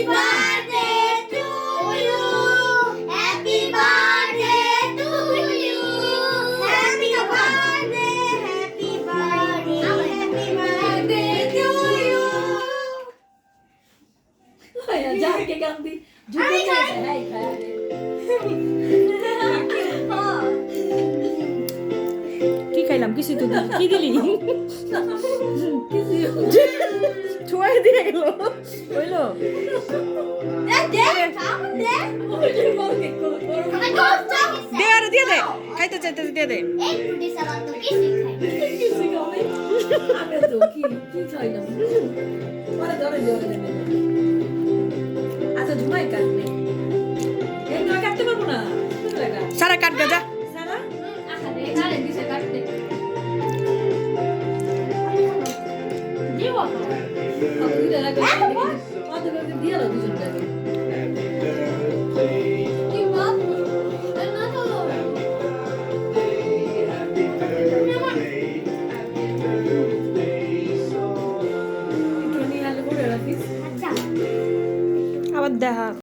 birthday to you. Happy birthday to you. Happy birthday, happy birthday, happy birthday to you. যাকে গান দি জুতো চাইছে high খায় কি খাইলাম কিছু তো কি দিলি ছুঁয়ে দিয়ে গেল হইলো দে আর দিয়ে দে খাইতে চাইতে দিয়ে দে একটু সালাদ তো কিছু খাই। আমি তো কি খাই না পরে ধরে ধরে আচ্ছা ঝুমাই কাটবে এই না কাটতে পারবো না সারা কাট গাজা সারা আরে আরে দিছে কাটতে দিও দুইটা লাগে কত করে দিয়ে দাও দুজন টাকা কি বাপ না তো একটু নিয়ে আলো করে রাখিস আচ্ছা আবার দেখা